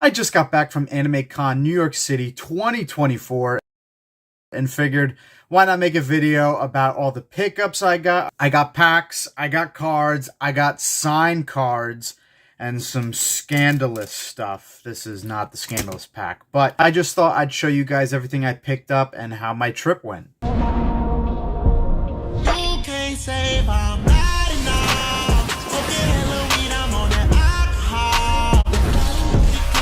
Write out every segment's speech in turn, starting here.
I just got back from Anime Con New York City 2024 and figured, why not make a video about all the pickups I got. I got packs, I got cards, I got signed cards, and some scandalous stuff. This is not the scandalous pack, but I just thought I'd show you guys everything I picked up and how my trip went. You can't save our body now. Smoking hella weed, I'm on that alcohol.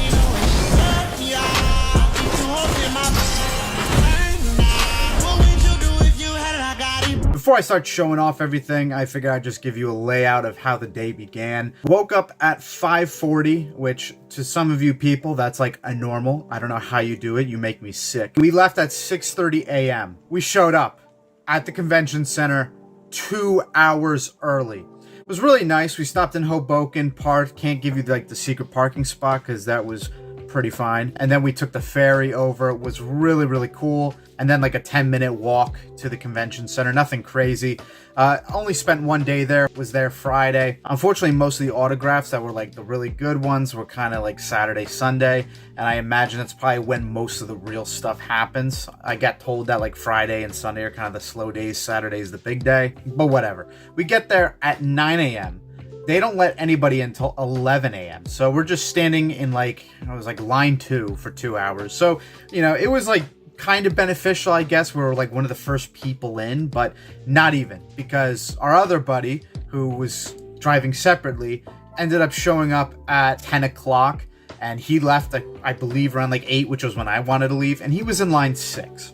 You can't always you hope in my brain now. What would you do if you had it? I got it. Before I start showing off everything, I figured I'd just give you a layout of how the day began. Woke up at 5:40, which to some of you people, that's like a normal. I don't know how you do it. You make me sick. We left at 6:30 a.m. We showed up at the convention center 2 hours early. It was really nice. We stopped in Hoboken, parked. Can't give you like the secret parking spot because that was pretty fine. And then we took the ferry over. It was really, really cool. And then like a 10-minute walk to the convention center. Nothing crazy. Only spent one day there. Was there Friday. Unfortunately, most of the autographs that were like the really good ones were kind of like Saturday, Sunday. And I imagine that's probably when most of the real stuff happens. I got told that like Friday and Sunday are kind of the slow days. Saturday is the big day. But whatever. We get there at 9 a.m. They don't let anybody until 11 a.m. So we're just standing in like, it was like line 2 for 2 hours. So, you know, it was like kind of beneficial, I guess. We were like one of the first people in, but not even, because our other buddy who was driving separately ended up showing up at 10 o'clock and he left, I believe, around like 8, which was when I wanted to leave, and he was in line 6.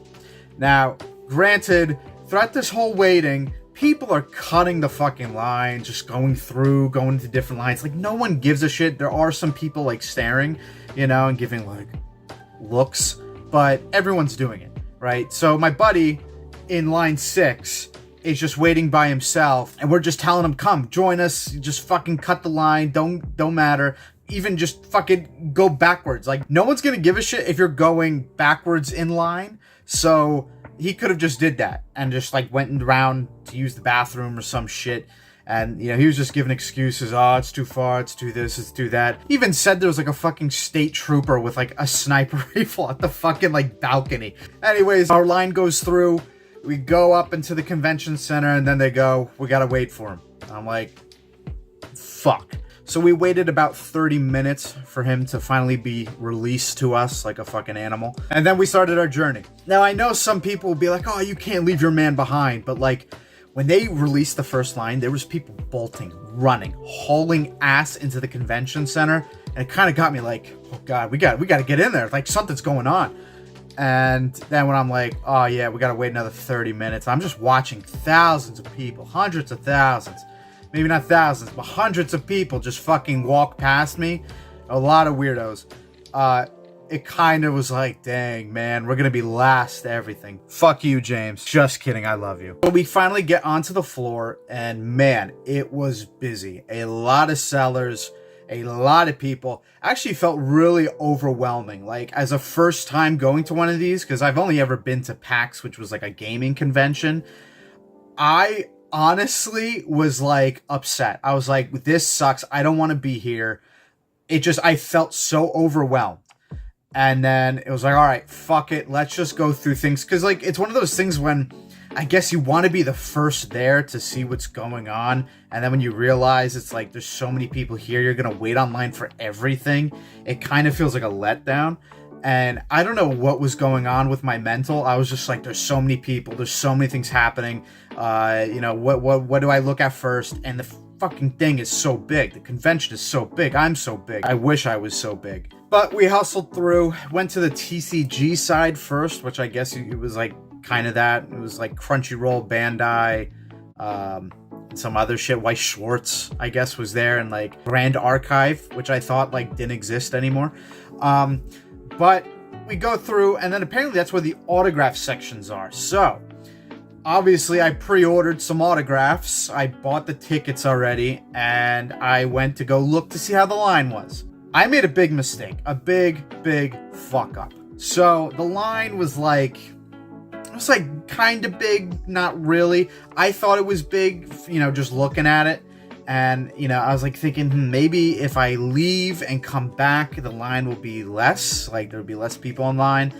Now, granted, throughout this whole waiting, people are cutting the fucking line, just going to different lines. Like, no one gives a shit. There are some people, like, staring, you know, and giving, like, looks. But everyone's doing it, right? So my buddy in line 6 is just waiting by himself. And we're just telling him, come, join us. Just fucking cut the line. Don't matter. Even just fucking go backwards. Like, no one's gonna give a shit if you're going backwards in line. So he could have just did that and just like went around to use the bathroom or some shit. And, you know, he was just giving excuses. Oh, it's too far. It's too this. It's too that. He even said there was like a fucking state trooper with like a sniper rifle at the fucking like balcony. Anyways, our line goes through. We go up into the convention center and then they go, we gotta wait for him. I'm like, fuck. So we waited about 30 minutes for him to finally be released to us like a fucking animal. And then we started our journey. Now, I know some people will be like, oh, you can't leave your man behind. But like, when they released the first line, there was people bolting, running, hauling ass into the convention center. And it kind of got me like, oh God, we got to get in there. Like, something's going on. And then when I'm like, oh yeah, we got to wait another 30 minutes. I'm just watching thousands of people, hundreds of thousands. Maybe not thousands, but hundreds of people just fucking walk past me. A lot of weirdos. It kind of was like, dang, man, we're going to be last to everything. Fuck you, James. Just kidding. I love you. But we finally get onto the floor and man, it was busy. A lot of sellers, a lot of people. Actually felt really overwhelming. Like, as a first time going to one of these, because I've only ever been to PAX, which was like a gaming convention. I honestly was like upset. I was like, this sucks. I don't want to be here. I felt so overwhelmed. And then it was like, all right, fuck it. Let's just go through things. Cause like, it's one of those things when I guess you want to be the first there to see what's going on. And then when you realize it's like, there's so many people here, you're going to wait online for everything. It kind of feels like a letdown. And I don't know what was going on with my mental. I was just like, there's so many people. There's so many things happening. You know, what do I look at first? And the fucking thing is so big. The convention is so big. I'm so big. I wish I was so big. But we hustled through. Went to the TCG side first, which I guess it was like kind of that. It was like Crunchyroll, Bandai, some other shit. Weiss Schwartz, I guess, was there. And like Grand Archive, which I thought like didn't exist anymore. But we go through, and then apparently that's where the autograph sections are. So, obviously, I pre-ordered some autographs. I bought the tickets already, and I went to go look to see how the line was. I made a big mistake. A big fuck up. So, the line was like, it was like kind of big, not really. I thought it was big, you know, just looking at it. And, you know, I was like thinking, maybe if I leave and come back, the line will be less, like there'll be less people in line.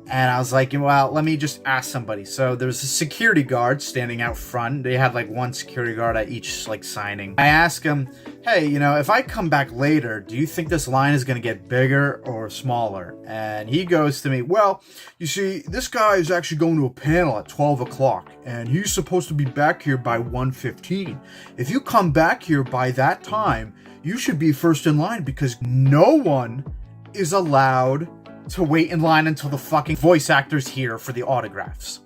And I was like, well, let me just ask somebody. So there's a security guard standing out front. They had like one security guard at each like signing. I asked him, hey, you know, if I come back later, do you think this line is going to get bigger or smaller? And he goes to me, well, you see, this guy is actually going to a panel at 12 o'clock and he's supposed to be back here by 1:15. If you come back here by that time, you should be first in line because no one is allowed to wait in line until the fucking voice actor's here for the autographs.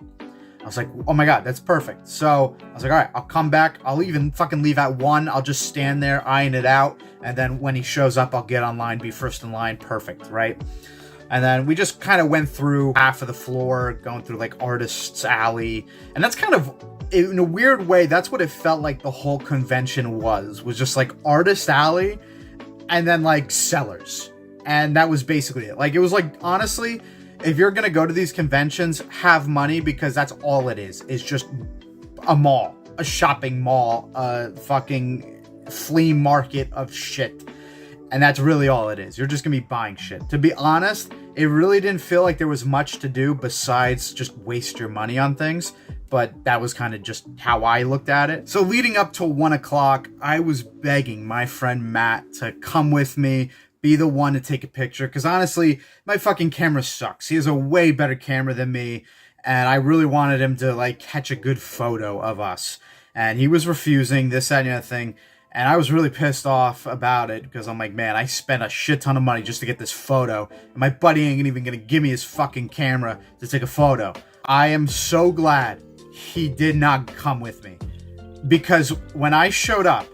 I was like, oh my god, that's perfect. So I was like, all right, I'll come back. I'll even fucking leave at 1. I'll just stand there, iron it out. And then when he shows up, I'll get online, be first in line. Perfect, right? And then we just kind of went through half of the floor, going through like Artists Alley. And that's kind of, in a weird way, that's what it felt like the whole convention was just like Artist Alley and then like Sellers. And that was basically it. Like, it was like, honestly, if you're going to go to these conventions, have money because that's all it is. It's just a mall, a shopping mall, a fucking flea market of shit. And that's really all it is. You're just going to be buying shit. To be honest, it really didn't feel like there was much to do besides just waste your money on things. But that was kind of just how I looked at it. So leading up till 1 o'clock, I was begging my friend Matt to come with me, be the one to take a picture, because honestly, my fucking camera sucks. He has a way better camera than me, and I really wanted him to like catch a good photo of us. And he was refusing this, that, and the other thing, and I was really pissed off about it, because I'm like, man, I spent a shit ton of money just to get this photo, and my buddy ain't even gonna give me his fucking camera to take a photo. I am so glad he did not come with me, because when I showed up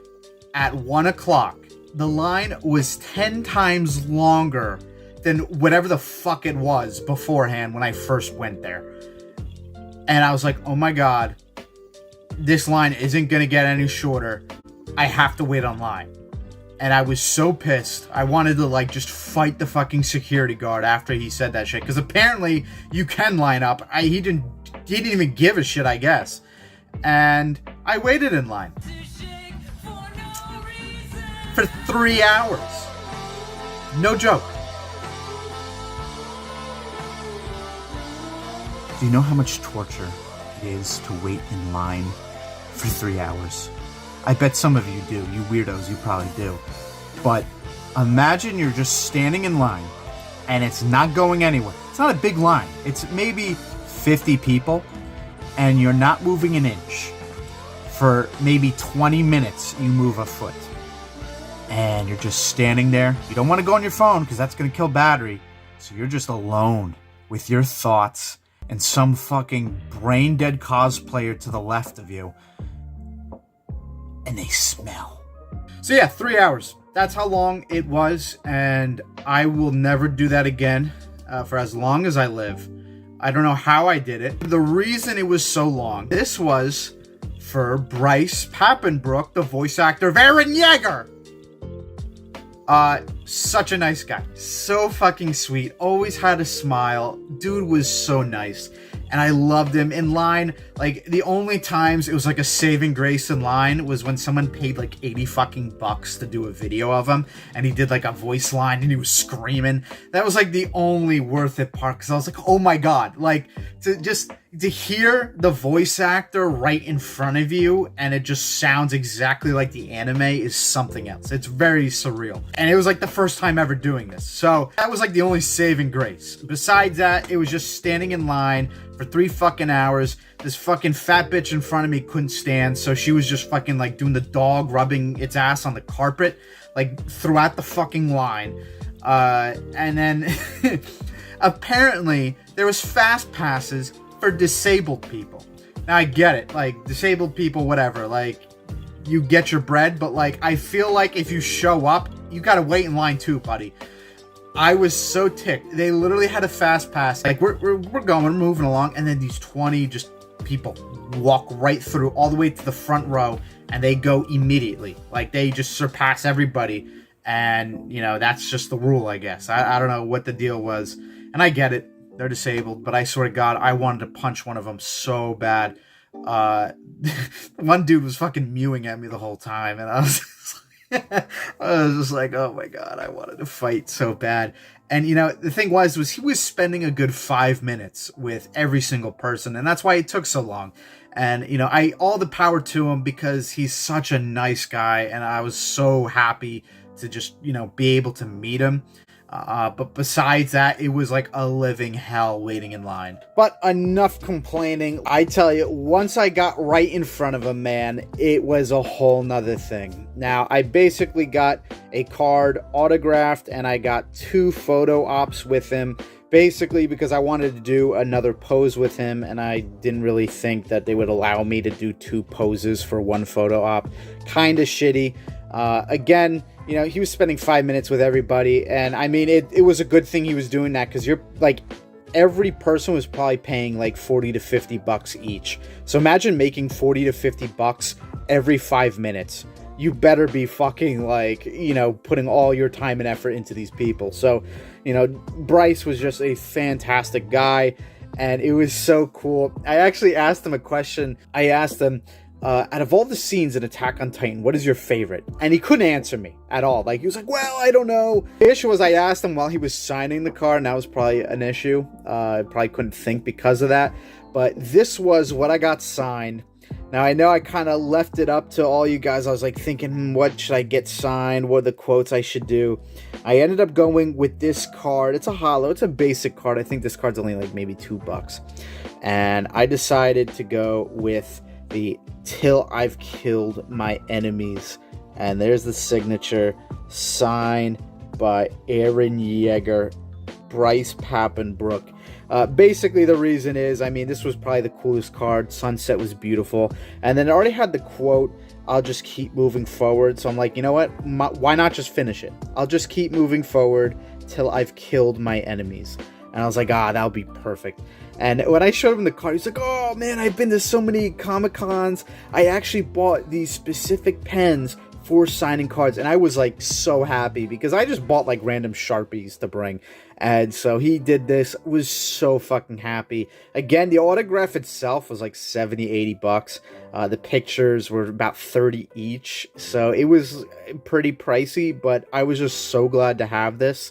at 1 o'clock, the line was 10 times longer than whatever the fuck it was beforehand when I first went there. And I was like, oh my god, this line isn't gonna get any shorter. I have to wait online. And I was so pissed. I wanted to like just fight the fucking security guard after he said that shit. Because apparently you can line up. He didn't even give a shit, I guess. And I waited in line for 3 hours. No joke. Do you know how much torture it is to wait in line for 3 hours? I bet some of you do. You weirdos, you probably do. But imagine you're just standing in line and it's not going anywhere. It's not a big line. It's maybe 50 people and you're not moving an inch. For maybe 20 minutes, you move a foot. And you're just standing there. You don't want to go on your phone because that's going to kill battery. So you're just alone with your thoughts and some fucking brain-dead cosplayer to the left of you. And they smell. So yeah, 3 hours. That's how long it was. And I will never do that again for as long as I live. I don't know how I did it. The reason it was so long, this was for Bryce Papenbrook, the voice actor of Eren Yeager. Such a nice guy. So fucking sweet. Always had a smile. Dude was so nice. And I loved him. In line, like, the only times it was like a saving grace in line was when someone paid like 80 fucking bucks to do a video of him. And he did like a voice line and he was screaming. That was like the only worth it part. Because I was like, oh my god. Like, to hear the voice actor right in front of you and it just sounds exactly like the anime is something else. It's very surreal. And it was like the first time ever doing this. So that was like the only saving grace. Besides that, it was just standing in line for 3 fucking hours. This fucking fat bitch in front of me couldn't stand, so she was just fucking like doing the dog, rubbing its ass on the carpet, like throughout the fucking line. And then apparently there was fast passes for disabled people. Now I get it, like disabled people, whatever, like you get your bread, but like I feel like if you show up, you gotta wait in line too, buddy. I was so ticked. They literally had a fast pass. Like we're going, we're moving along, and then these 20 just people walk right through all the way to the front row, and they go immediately. Like they just surpass everybody, and you know that's just the rule, I guess. I don't know what the deal was, and I get it. They're disabled, but I swear to God, I wanted to punch one of them so bad. one dude was fucking mewing at me the whole time, and I was just like, oh my god, I wanted to fight so bad. And the thing was he was spending a good 5 minutes with every single person, and that's why it took so long. And I all the power to him, because he's such a nice guy, and I was so happy to just be able to meet him. But besides that, it was like a living hell waiting in line. But enough complaining. I tell you, once I got right in front of him, man, it was a whole nother thing. Now, I basically got a card autographed, and I got 2 photo ops with him, basically because I wanted to do another pose with him, and I didn't really think that they would allow me to do 2 poses for 1 photo op. Kind of shitty. Again, he was spending 5 minutes with everybody, and I mean, it was a good thing he was doing that, because you're like, every person was probably paying like $40 to $50 each. So imagine making $40 to $50 every 5 minutes. You better be fucking like, putting all your time and effort into these people. So, Bryce was just a fantastic guy, and it was so cool. I actually asked him a question. I asked him, out of all the scenes in Attack on Titan, what is your favorite? And he couldn't answer me at all. Like, he was like, well, I don't know. The issue was I asked him while he was signing the card, and that was probably an issue. I probably couldn't think because of that. But this was what I got signed. Now, I know I kind of left it up to all you guys. I was like thinking, what should I get signed? What are the quotes I should do? I ended up going with this card. It's a holo. It's a basic card. I think this card's only like maybe $2. And I decided to go with the "Till I've Killed My Enemies," and there's the signature, signed by Eren Yeager, Bryce Papenbrook. Basically, the reason is, I mean, this was probably the coolest card. Sunset was beautiful, and then it already had the quote, "I'll just keep moving forward." So I'm like, you know what? Why not just finish it? I'll just keep moving forward till I've killed my enemies. And I was like, that'll be perfect. And when I showed him the card, he's like, oh man, I've been to so many Comic-Cons. I actually bought these specific pens for signing cards. And I was like so happy, because I just bought like random Sharpies to bring. And so he did this, was so fucking happy. Again, the autograph itself was like $70, $80. The pictures were about 30 each. So it was pretty pricey, but I was just so glad to have this.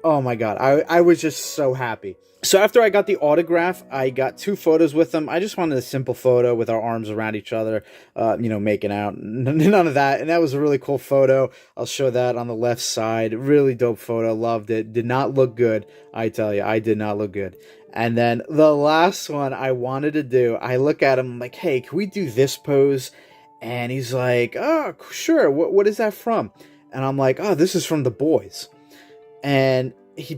Oh my god, I was just so happy. So after I got the autograph, I got 2 photos with him. I just wanted a simple photo with our arms around each other, making out. None of that. And that was a really cool photo. I'll show that on the left side. Really dope photo. Loved it. Did not look good. I tell you, I did not look good. And then the last one I wanted to do, I look at him, I'm like, hey, can we do this pose? And he's like, oh, sure. What is that from? And I'm like, oh, this is from The Boys. And he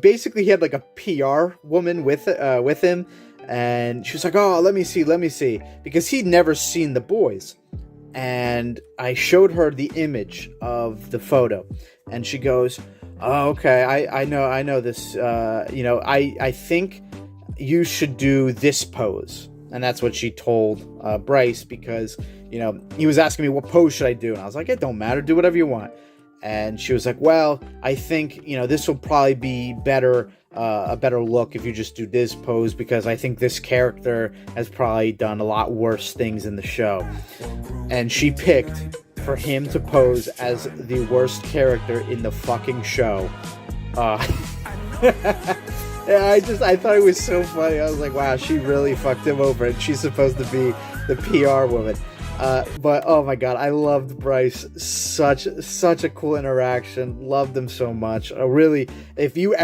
had like a PR woman with him, and she was like, oh, let me see, because he'd never seen The Boys. And I showed her the image of the photo, and she goes, oh, okay, I know this, I think you should do this pose. And that's what she told Bryce, because he was asking me, what pose should I do? And I was like, it don't matter, do whatever you want. And she was like, well, I think, this will probably be better, a better look if you just do this pose, because I think this character has probably done a lot worse things in the show. And she picked for him to pose as the worst character in the fucking show. Yeah, I thought it was so funny. I was like, wow, she really fucked him over, and she's supposed to be the PR woman. But oh my god, I loved Bryce. Such a cool interaction. Loved him so much. Really, if you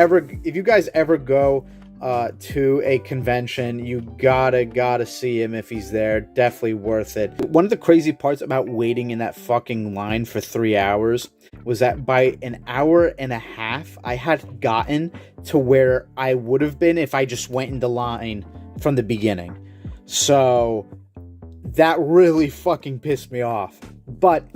guys ever go to a convention, you gotta see him if he's there. Definitely worth it. One of the crazy parts about waiting in that fucking line for 3 hours was that by an hour and a half, I had gotten to where I would have been if I just went into line from the beginning. So that really fucking pissed me off. But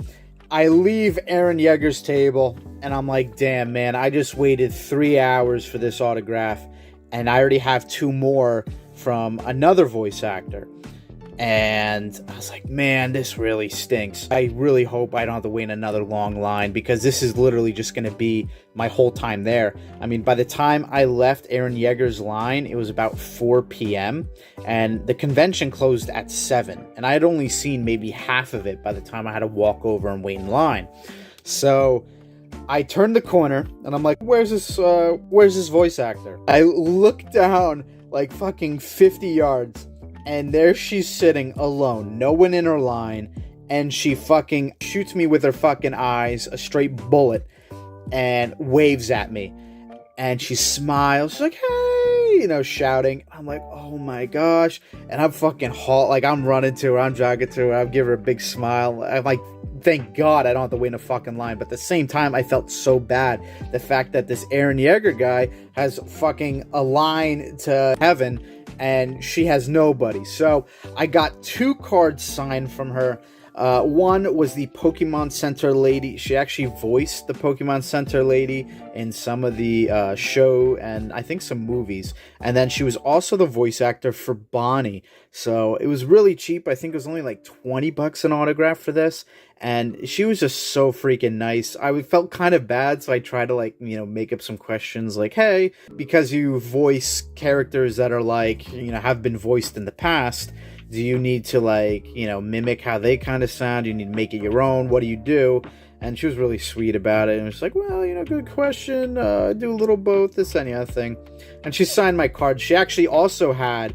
I leave Eren Yeager's table, and I'm like, damn, man, I just waited 3 hours for this autograph, and I already have 2 more from another voice actor. And I was like, man, this really stinks. I really hope I don't have to wait in another long line, because this is literally just going to be my whole time there. I mean, by the time I left Aaron Yeager's line, it was about 4 p.m. and the convention closed at 7. And I had only seen maybe half of it by the time I had to walk over and wait in line. So I turned the corner and I'm like, where's this voice actor? I look down like fucking 50 yards. And there she's sitting alone, no one in her line, and she fucking shoots me with her fucking eyes, a straight bullet, and waves at me. And she smiles, she's like, hey, you know, shouting. I'm like, oh my gosh. And I'm fucking I'm running to her, I'm jogging to her, I'm giving her a big smile. I'm like, thank God I don't have to wait in a fucking line. But at the same time, I felt so bad. The fact that this Aaron Yeager guy has fucking a line to heaven, and she has nobody. So I got 2 cards signed from her. One was the Pokemon Center lady. She actually voiced the Pokemon Center lady in some of the show and I think some movies. And then she was also the voice actor for Bonnie. So it was really cheap. I think it was only like $20 an autograph for this. And she was just so freaking nice. I felt kind of bad, so I tried to make up some questions like, hey, because you voice characters that are have been voiced in the past, do you need to mimic how they kind of sound? Do you need to make it your own? What do you do? And she was really sweet about it. And she's like, well, good question. Do a little both, this, any other thing. And she signed my card. She actually also had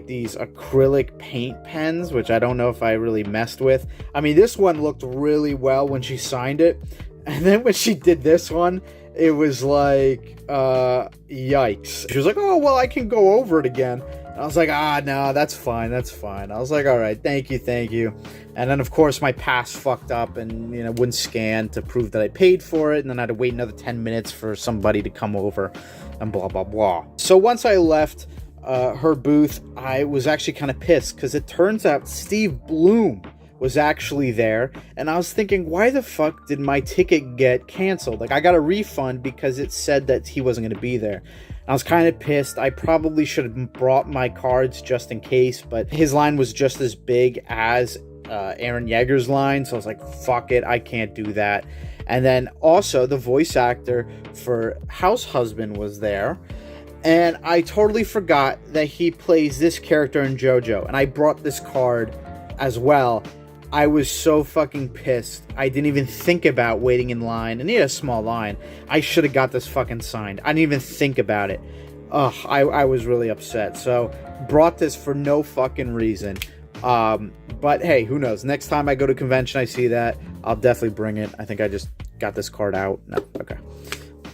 these acrylic paint pens, which I don't know if I really messed with. I mean, this one looked really well when she signed it. And then when she did this one, it was like, yikes. She was like, oh, well, I can go over it again. And I was like, no, that's fine. I was like, all right, thank you. And then, of course, my pass fucked up and, wouldn't scan to prove that I paid for it. And then I had to wait another 10 minutes for somebody to come over and blah, blah, blah. So once I left her booth, I was actually kind of pissed because it turns out Steve Bloom was actually there, and I was thinking, why the fuck did my ticket get canceled? I got a refund because it said that he wasn't going to be there. I was kind of pissed. I probably should have brought my cards just in case, but his line was just as big as Aaron Yeager's line, so I was like, fuck it, I can't do that. And then also the voice actor for House Husband was there. And I totally forgot that he plays this character in JoJo. And I brought this card as well. I was so fucking pissed. I didn't even think about waiting in line. And he had a small line. I should have got this fucking signed. I didn't even think about it. Ugh, I was really upset. So, brought this for no fucking reason. But hey, who knows? Next time I go to convention, I see that, I'll definitely bring it. I think I just got this card out. No, okay.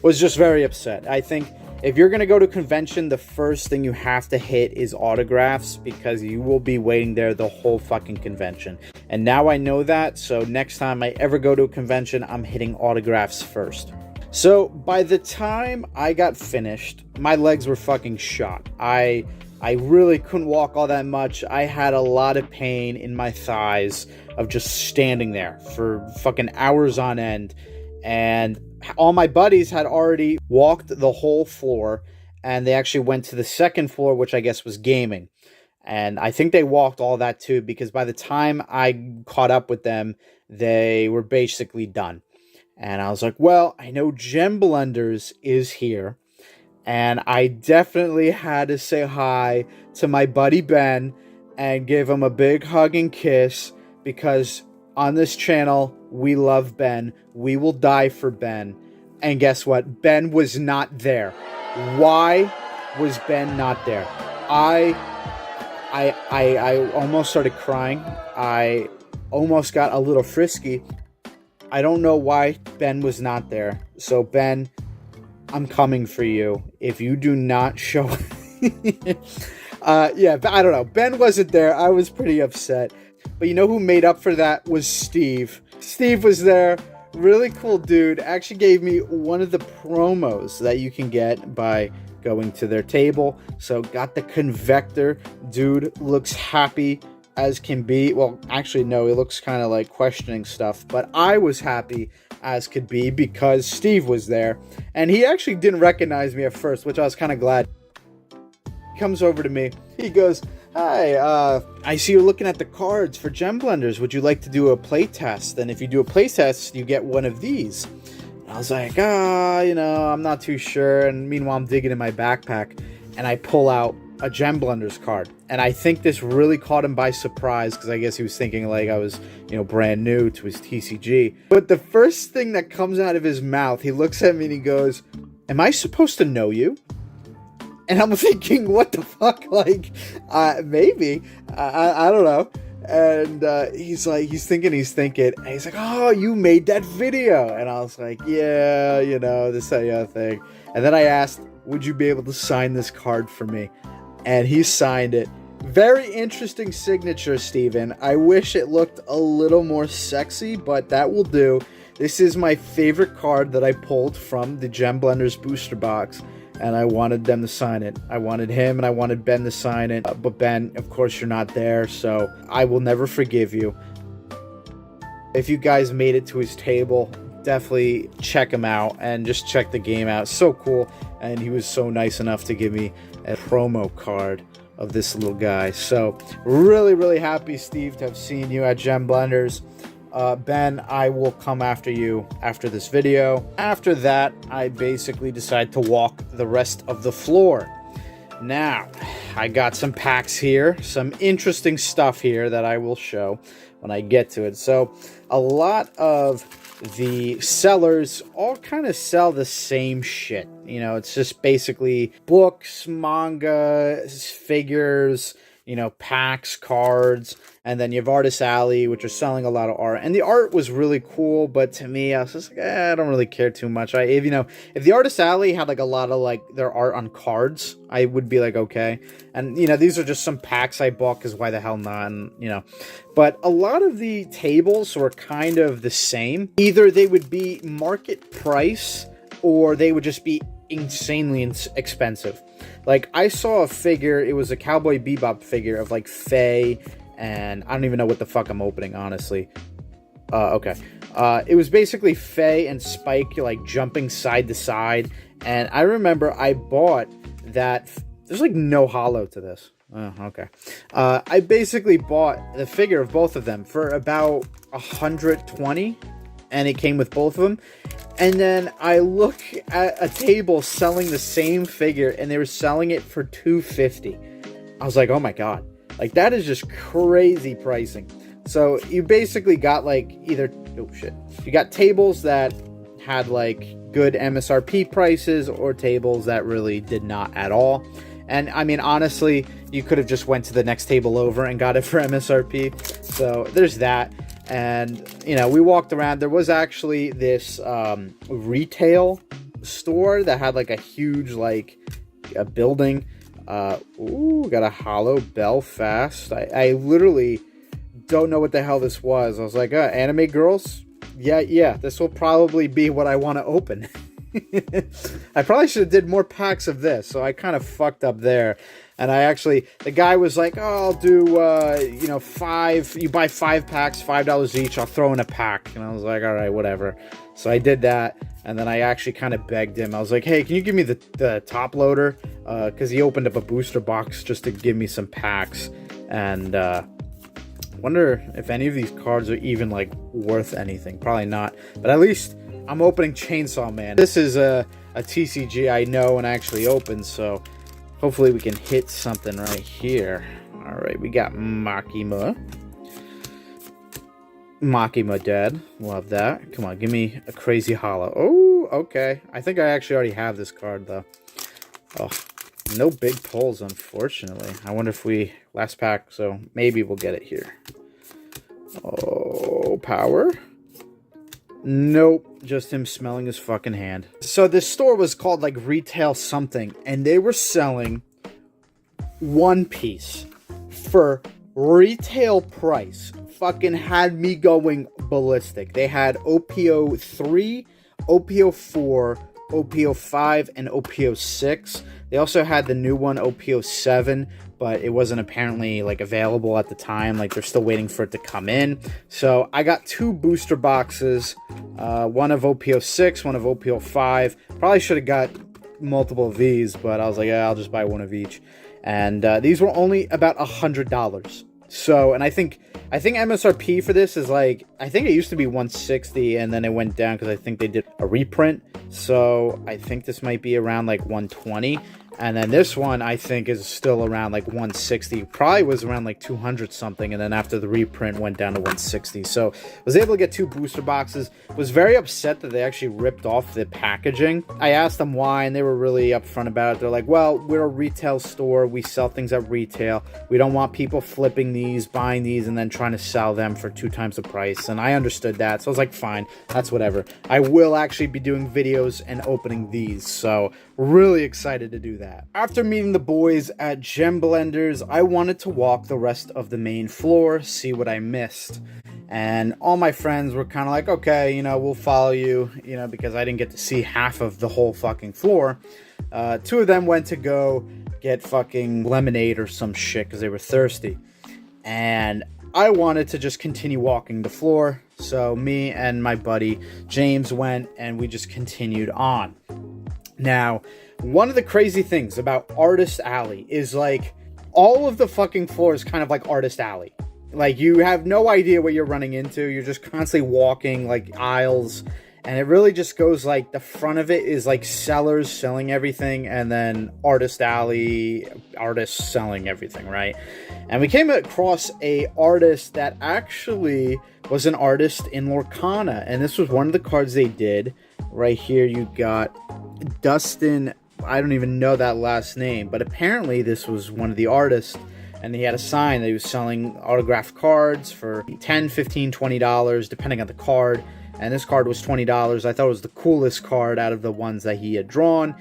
Was just very upset. I think if you're going to go to convention, the first thing you have to hit is autographs, because you will be waiting there the whole fucking convention. And now I know that, so next time I ever go to a convention, I'm hitting autographs first. So by the time I got finished, my legs were fucking shot. I really couldn't walk all that much. I had a lot of pain in my thighs of just standing there for fucking hours on end. And all my buddies had already walked the whole floor, and they actually went to the second floor, which I guess was gaming. And I think they walked all that too, because by the time I caught up with them, they were basically done. And I was like, well, I know Gem Blenders is here, and I definitely had to say hi to my buddy Ben and give him a big hug and kiss, because on this channel, we love Ben. We will die for Ben. And guess what? Ben was not there. Why was Ben not there? I almost started crying. I almost got a little frisky. I don't know why Ben was not there. So Ben, I'm coming for you. If you do not show... yeah, I don't know. Ben wasn't there. I was pretty upset. But you know who made up for that was Steve. Steve was there. Really cool dude. Actually gave me one of the promos that you can get by going to their table. So got the Convector. Dude looks happy as can be. Well, actually, no, he looks kind of like questioning stuff. But I was happy as could be because Steve was there. And he actually didn't recognize me at first, which I was kind of glad. He comes over to me. He goes, Hi, I see you're looking at the cards for Gem Blenders. Would you like to do a play test? And if you do a play test, you get one of these. And I was like, I'm not too sure. And meanwhile, I'm digging in my backpack, and I pull out a Gem Blenders card. And I think this really caught him by surprise, because I guess he was thinking like I was, brand new to his TCG. But the first thing that comes out of his mouth, he looks at me and he goes, "Am I supposed to know you?" And I'm thinking, what the fuck? Like, maybe. I don't know. And he's thinking. And he's like, "Oh, you made that video." And I was like, "Yeah, this, that, other thing." And then I asked, "Would you be able to sign this card for me?" And he signed it. Very interesting signature, Steven. I wish it looked a little more sexy, but that will do. This is my favorite card that I pulled from the Gem Blenders booster box. And I wanted them to sign it. I wanted him and I wanted Ben to sign it. But Ben, of course, you're not there, so I will never forgive you. If you guys made it to his table, definitely check him out and just check the game out. So cool. And he was so nice enough to give me a promo card of this little guy. So really, really happy, Steve, to have seen you at Gem Blenders. Ben, I will come after you after this video. After that, I basically decide to walk the rest of the floor. Now, I got some packs here, some interesting stuff here that I will show when I get to it. So, a lot of the sellers all kind of sell the same shit. It's just basically books, manga, figures, packs, cards, and then you have Artist Alley, which are selling a lot of art. And the art was really cool, but to me, I was just like, I don't really care too much. If the Artist Alley had like a lot of their art on cards, I would be like, okay. And these are just some packs I bought because why the hell not? And but a lot of the tables were kind of the same. Either they would be market price or they would just be insanely expensive. Like, I saw a figure, it was a Cowboy Bebop figure of, Faye, and I don't even know what the fuck I'm opening, honestly. Okay. It was basically Faye and Spike, jumping side to side, and I remember I bought that, there's, no hollow to this. Oh, okay. I basically bought the figure of both of them for about 120, and it came with both of them. And then I look at a table selling the same figure, and they were selling it for $250. I was like, oh my god. That is just crazy pricing. So you basically got either... Oh shit. You got tables that had good MSRP prices, or tables that really did not at all. And I mean, honestly, you could have just went to the next table over and got it for MSRP. So there's that. And, we walked around. There was actually this retail store that had a huge, a building. Ooh, got a hollow Belfast. I literally don't know what the hell this was. I was like, anime girls? Yeah, this will probably be what I want to open. I probably should have did more packs of this, so I kind of fucked up there. And the guy was like, "Oh, I'll do, 5, you buy 5 packs, $5 each, I'll throw in a pack." And I was like, all right, whatever. So I did that, and then I actually kind of begged him. I was like, "Hey, can you give me the top loader?" Because he opened up a booster box just to give me some packs. And wonder if any of these cards are even, worth anything. Probably not. But at least I'm opening Chainsaw Man. This is a TCG I know and actually opened, so... hopefully we can hit something right here. Alright, we got Makima. Makima dead. Love that. Come on, give me a crazy hollow. Oh, okay. I think I actually already have this card, though. Oh, no big pulls, unfortunately. I wonder if we... last pack, so maybe we'll get it here. Oh, power? Nope, just him smelling his fucking hand. So this store was called Retail something, and they were selling One Piece for retail price. Fucking had me going ballistic. They had OPO 3, OPO 4, OPO 5, and OPO 6. They also had the new one, OPO 7, but it wasn't apparently available at the time. They're still waiting for it to come in. So I got 2 booster boxes, one of OPO 6, one of OPO 5. Probably should have got multiple of these, but I was like, yeah, I'll just buy one of each. And these were only about $100. So, and I think MSRP for this is like, I think it used to be 160 and then it went down because I think they did a reprint. So I think this might be around like 120. And then this one, I think, is still around like 160. Probably was around like 200 something. And then after the reprint, went down to 160. So was able to get 2 booster boxes. Was very upset that they actually ripped off the packaging. I asked them why, and they were really upfront about it. They're like, well, we're a retail store. We sell things at retail. We don't want people flipping these, buying these, and then trying to sell them for 2 times the price. And I understood that. So I was like, fine, that's whatever. I will actually be doing videos and opening these. So really excited to do that. After meeting the boys at Gem Blenders, I wanted to walk the rest of the main floor, see what I missed. And all my friends were kind of like, okay, you know, we'll follow you, you know, because I didn't get to see half of the whole fucking floor. 2 of them went to go get fucking lemonade or some shit because they were thirsty. And I wanted to just continue walking the floor. So me and my buddy James went and we just continued on. Now, one of the crazy things about Artist Alley is like all of the fucking floor is kind of like Artist Alley. Like you have no idea what you're running into. You're just constantly walking like aisles, and it really just goes like the front of it is like sellers selling everything, and then Artist Alley, artists selling everything, right? And we came across a artist that actually was an artist in Lorcana, and this was one of the cards they did. Right here you got Dustin, I don't even know that last name, but apparently this was one of the artists, and he had a sign that he was selling autographed cards for $10, $15, $20, depending on the card, and this card was $20. I thought it was the coolest card out of the ones that he had drawn,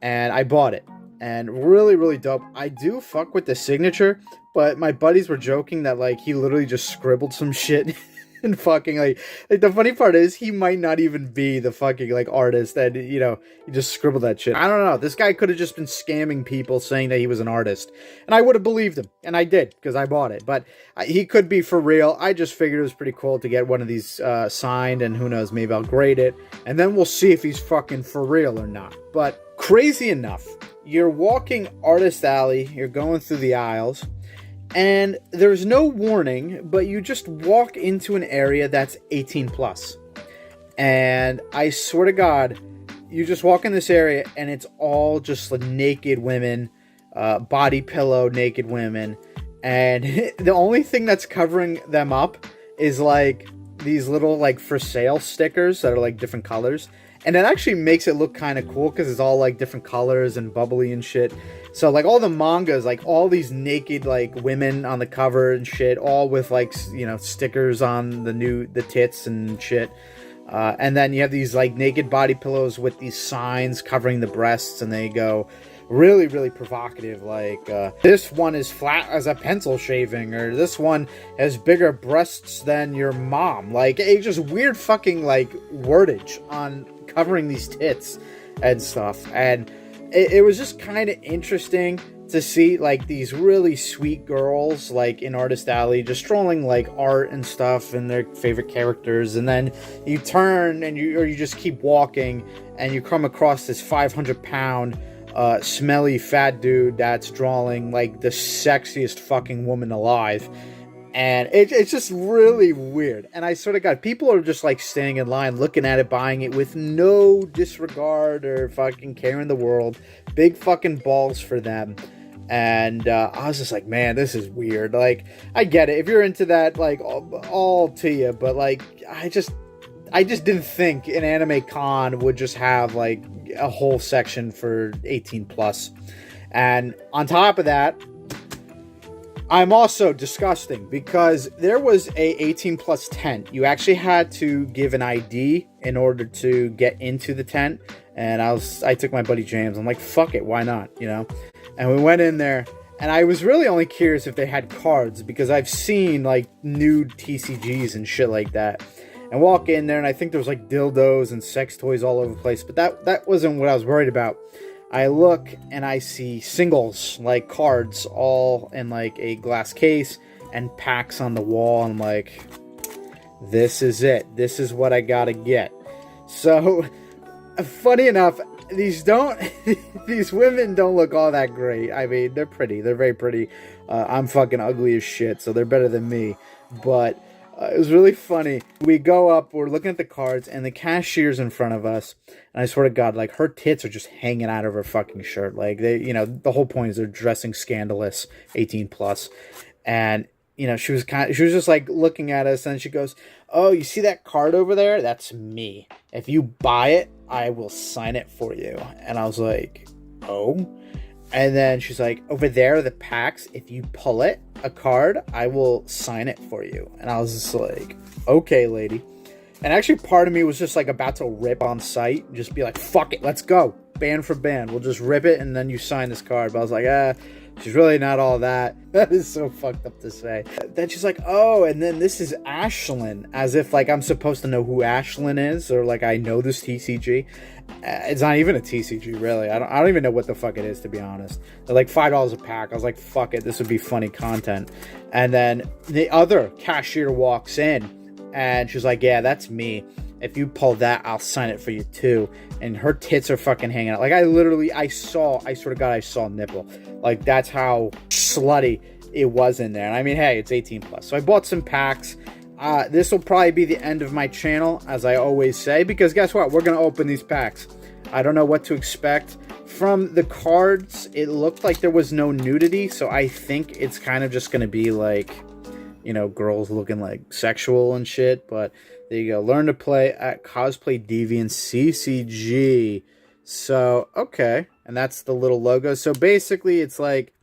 and I bought it, and really, really dope. I do fuck with the signature, but my buddies were joking that, like, he literally just scribbled some shit. And fucking like the funny part is he might not even be the fucking like artist that, you know, he just scribbled that shit. I don't know. This guy could have just been scamming people saying that he was an artist, and I would have believed him, and I did because I bought it. But he could be for real. I just figured it was pretty cool to get one of these signed, and who knows, maybe I'll grade it, and then we'll see if he's fucking for real or not. But crazy enough, you're walking Artist Alley, you're going through the aisles, and there's no warning, but you just walk into an area that's 18 plus. And I swear to God, you just walk in this area and it's all just like naked women, body pillow naked women. And the only thing that's covering them up is like these little like for sale stickers that are like different colors. And it actually makes it look kind of cool because it's all like different colors and bubbly and shit. So like all the mangas, like all these naked like women on the cover and shit, all with like, you know, stickers on the tits and shit. And then you have these like naked body pillows with these signs covering the breasts, and they go really, really provocative. Like this one is flat as a pencil shaving, or this one has bigger breasts than your mom. Like it's just weird fucking like wordage on covering these tits and stuff. And it was just kind of interesting to see like these really sweet girls like in Artist Alley just strolling like art and stuff and their favorite characters, and then you turn and you just keep walking and you come across this 500-pound smelly fat dude that's drawing like the sexiest fucking woman alive. And it's just really weird. And I sort of got people are just like standing in line looking at it, buying it with no disregard or fucking care in the world. Big fucking balls for them. And I was just like, man, this is weird. Like, I get it. If you're into that, like, all to you. But like, I just didn't think an Anime Con would just have like a whole section for 18 plus. And on top of that, I'm also disgusting because there was a 18 plus tent. You actually had to give an ID in order to get into the tent. And I took my buddy James. I'm like, fuck it, why not? You know? And we went in there, and I was really only curious if they had cards because I've seen like nude TCGs and shit like that. And walk in there, and I think there was like dildos and sex toys all over the place. But that wasn't what I was worried about. I look and I see singles, like cards, all in like a glass case and packs on the wall. I'm like, this is it. This is what I gotta get. So, funny enough, these don't, these women don't look all that great. I mean, they're pretty. They're very pretty. I'm fucking ugly as shit, so they're better than me. But it was really funny. We go up, we're looking at the cards, and the cashier's in front of us. And I swear to God, like, her tits are just hanging out of her fucking shirt. Like, they, you know, the whole point is they're dressing scandalous, 18 plus. And, you know, she was just like looking at us, and she goes, "Oh, you see that card over there? That's me. If you buy it, I will sign it for you." And I was like, "Oh?" And then she's like, "Over there are the packs. If you pull it, a card, I will sign it for you." And I was just like, "Okay, lady." And actually part of me was just like about to rip on sight, just be like, "Fuck it, let's go. Band for band. We'll just rip it and then you sign this card." But I was like, she's really not all that. That is so fucked up to say. Then she's like, "Oh, and then this is Ashlyn," as if like I'm supposed to know who Ashlyn is, or like I know this TCG. It's not even a TCG, really. I don't even know what the fuck it is, to be honest. They're like $5 a pack. I was like, fuck it, this would be funny content. And then the other cashier walks in, and she's like, "Yeah, that's me. If you pull that, I'll sign it for you too." And her tits are fucking hanging out. Like, I swear to God, I saw a nipple. Like, that's how slutty it was in there. And I mean, hey, it's 18 plus. So I bought some packs. This will probably be the end of my channel, as I always say, because guess what? We're going to open these packs. I don't know what to expect. From the cards, it looked like there was no nudity, so I think it's kind of just going to be like, you know, girls looking like sexual and shit. But there you go. Learn to play at Cosplay Deviant CCG. So, okay. And that's the little logo. So basically, it's like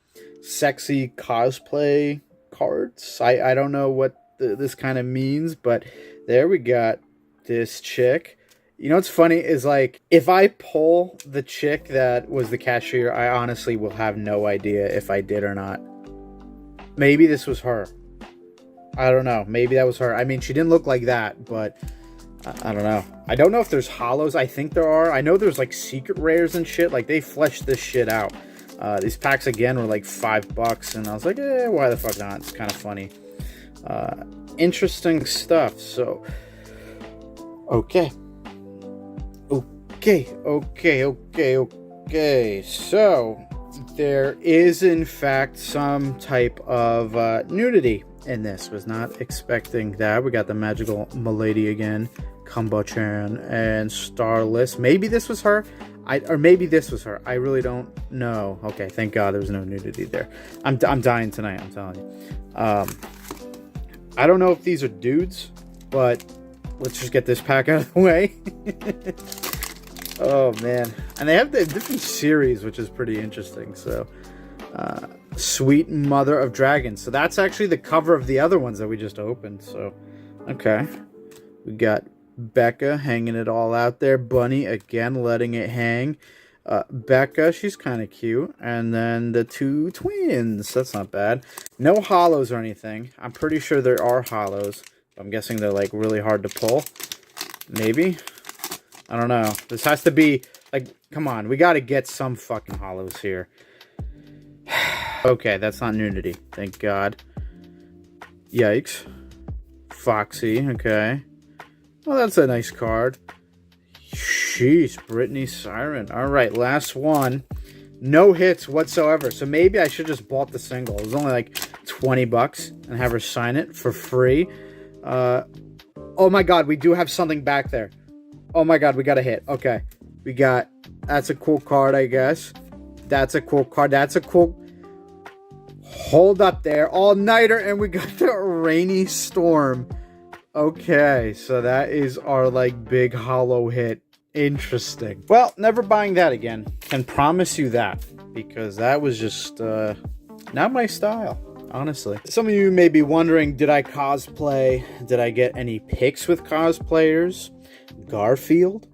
sexy cosplay cards. I don't know what this kind of means, but there we got this chick. You know what's funny is, like, if I pull the chick that was the cashier, I honestly will have no idea if I did or not. Maybe this was her. I don't know. Maybe that was her. I mean, she didn't look like that, but I don't know. I don't know if there's hollows. I think there are. I know there's like secret rares and shit. Like, they fleshed this shit out. These packs again were like $5, and I was like, why the fuck not? It's kind of funny. Interesting stuff. So, okay. So, there is in fact some type of nudity in this. Was not expecting that. We got the magical Milady again, Kumbo-chan, and Starless. Maybe this was her. Or maybe this was her. I really don't know. Okay, thank God there was no nudity there. I'm dying tonight, I'm telling you. I don't know if these are dudes, but let's just get this pack out of the way. Oh, man. And they have the different series, which is pretty interesting. So, Sweet Mother of Dragons. So that's actually the cover of the other ones that we just opened. So, okay. We got Becca hanging it all out there. Bunny, again, letting it hang. Becca, she's kind of cute. And then the two twins. That's not bad. No hollows or anything. I'm pretty sure there are hollows. I'm guessing they're, like, really hard to pull. Maybe. I don't know. This has to be, like, come on. We got to get some fucking hollows here. Okay, that's not nudity. Thank God. Yikes. Foxy, okay. Well, that's a nice card. Sheesh, Brittany Siren. All right, last one. No hits whatsoever. So maybe I should just bought the single. It was only like $20 and have her sign it for free. Oh my God, we do have something back there. Oh my God, we got a hit. Okay, we got. That's a cool card, I guess. That's a cool card. That's a cool. Hold up there, all-nighter, and we got the Rainy Storm. Okay, so that is our, like, big hollow hit. Interesting. Well, never buying that again. Can promise you that, because that was just not my style, honestly. Some of you may be wondering, did I cosplay? Did I get any pics with cosplayers? Garfield?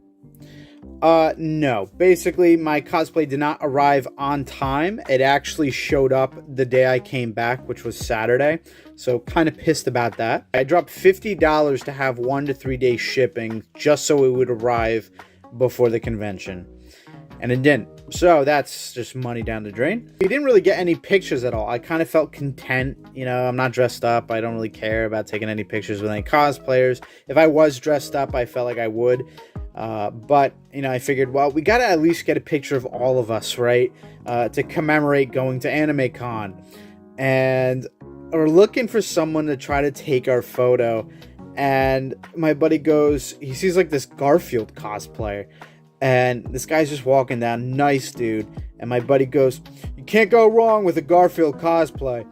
No. Basically, my cosplay did not arrive on time. It actually showed up the day I came back, which was Saturday. So, kind of pissed about that. I dropped $50 to have 1 to 3 day shipping just so it would arrive before the convention. And it didn't. So, that's just money down the drain. We didn't really get any pictures at all. I kind of felt content. You know, I'm not dressed up. I don't really care about taking any pictures with any cosplayers. If I was dressed up, I felt like I would. But, you know, I figured, well, we got to at least get a picture of all of us, right? To commemorate going to Anime Con. And we're looking for someone to try to take our photo. And my buddy goes, he sees like this Garfield cosplayer. And this guy's just walking down, nice dude. And my buddy goes, you can't go wrong with a Garfield cosplay.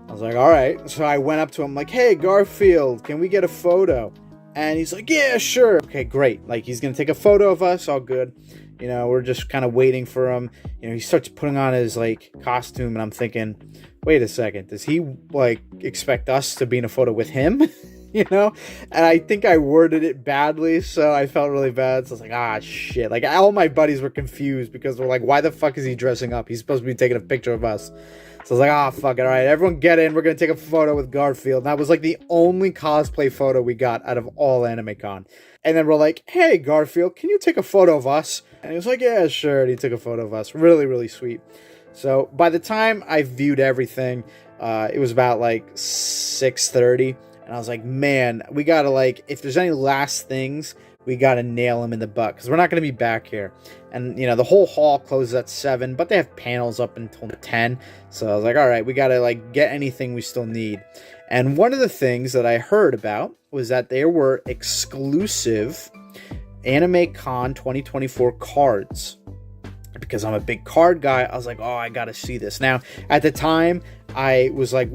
I was like, all right. So I went up to him like, hey, Garfield, can we get a photo? And he's like, yeah, sure. Okay, great. Like, he's going to take a photo of us, all good. You know, we're just kind of waiting for him. You know, he starts putting on his, like, costume, and I'm thinking, wait a second. Does he, like, expect us to be in a photo with him? You know? And I think I worded it badly, so I felt really bad. So I was like, ah, shit. Like, all my buddies were confused because they're like, why the fuck is he dressing up? He's supposed to be taking a picture of us. So I was like, ah, fuck it. All right, everyone get in. We're going to take a photo with Garfield. And that was like the only cosplay photo we got out of all Anime Con. And then we're like, hey, Garfield, can you take a photo of us? And he was like, yeah, sure. And he took a photo of us. Really, really sweet. So by the time I viewed everything, it was about like 6:30. And I was like, man, we got to like, if there's any last things, we got to nail them in the butt. Because we're not going to be back here. And, you know, the whole hall closes at 7, but they have panels up until 10. So I was like, all right, we got to, like, get anything we still need. And one of the things that I heard about was that there were exclusive Anime Con 2024 cards. Because I'm a big card guy, I was like, oh, I got to see this. Now, at the time, I was like,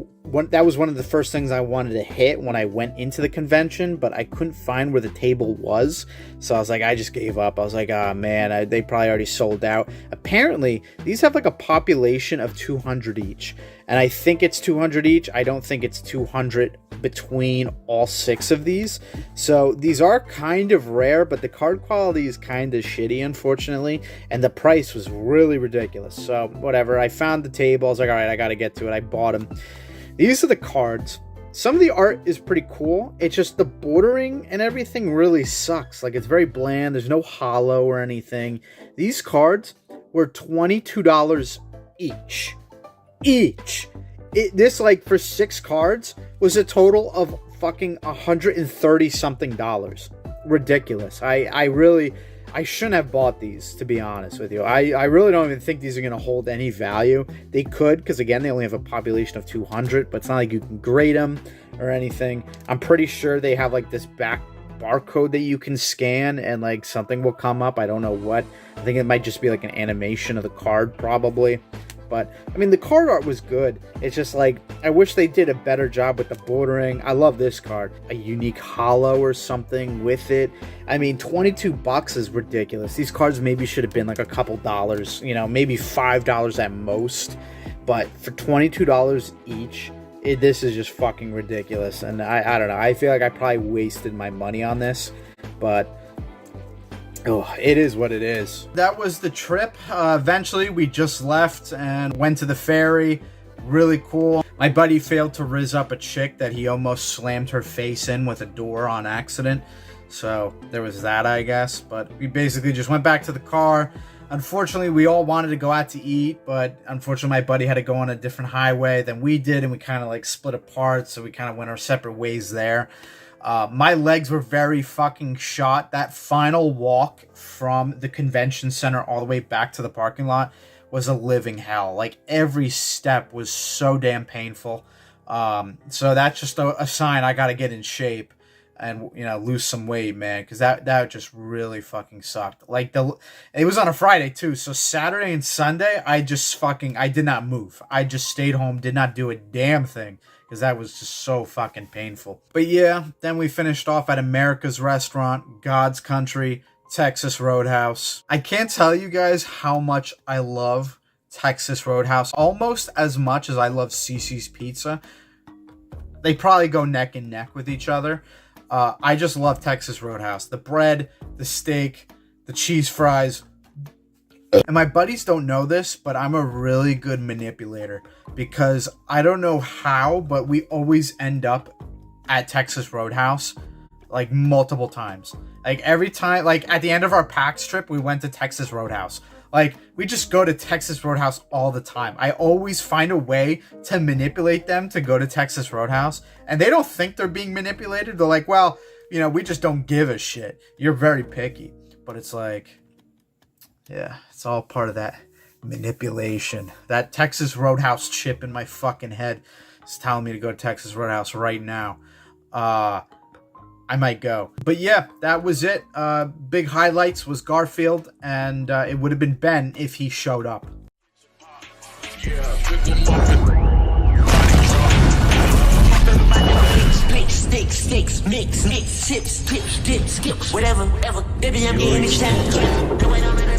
that was one of the first things I wanted to hit when I went into the convention, but I couldn't find where the table was. So I was like, I just gave up. I was like, oh man, they probably already sold out. Apparently, these have like a population of 200 each. And I think it's 200 each. I don't think it's 200 between all 6 of these. So these are kind of rare, but the card quality is kind of shitty, unfortunately. And the price was really ridiculous. So whatever, I found the table. I was like, all right, I got to get to it. I bought them. These are the cards. Some of the art is pretty cool. It's just the bordering and everything really sucks. Like, it's very bland. There's no hollow or anything. These cards were $22 each. This, like, for 6 cards was a total of fucking $130 something. Ridiculous. I shouldn't have bought these, to be honest with you. I really don't even think these are going to hold any value. They could, because again, they only have a population of 200, but it's not like you can grade them or anything. I'm pretty sure they have like this back barcode that you can scan and like something will come up. I don't know what. I think it might just be like an animation of the card probably. But, I mean, the card art was good. It's just, like, I wish they did a better job with the bordering. I love this card. A unique hollow or something with it. I mean, $22 is ridiculous. These cards maybe should have been, like, a couple dollars. You know, maybe $5 at most. But for $22 each, this is just fucking ridiculous. And I don't know. I feel like I probably wasted my money on this. But oh, it is what it is. That was the trip. Eventually, we just left and went to the ferry. Really cool. My buddy failed to rizz up a chick that he almost slammed her face in with a door on accident. So there was that, I guess. But we basically just went back to the car. Unfortunately, we all wanted to go out to eat, but unfortunately, my buddy had to go on a different highway than we did, and we kind of like split apart, so we kind of went our separate ways there. My legs were very fucking shot. That final walk from the convention center all the way back to the parking lot was a living hell. Like, every step was so damn painful. So that's just a sign I gotta get in shape and, you know, lose some weight, man, because that just really fucking sucked. Like, it was on a Friday too, so Saturday and Sunday I did not move. I just stayed home, did not do a damn thing, because that was just so fucking painful. But yeah, then we finished off at America's Restaurant, God's Country, Texas Roadhouse. I can't tell you guys how much I love Texas Roadhouse, almost as much as I love CC's Pizza. They probably go neck and neck with each other. I just love Texas Roadhouse. The bread, the steak, the cheese fries. And my buddies don't know this, but I'm a really good manipulator, because I don't know how, but we always end up at Texas Roadhouse like multiple times. Like, every time, like at the end of our PAX trip, we went to Texas Roadhouse. Like, we just go to Texas Roadhouse all the time. I always find a way to manipulate them to go to Texas Roadhouse, and they don't think they're being manipulated. They're like, well, you know, we just don't give a shit. You're very picky. But it's like, yeah, it's all part of that manipulation. That Texas Roadhouse chip in my fucking head is telling me to go to Texas Roadhouse right now. I might go. But yeah, that was it. Big highlights was Garfield, and it would have been Ben if he showed up. Sticks, mix, sips, tips, dips, skips, whatever, baby, I'm getting it.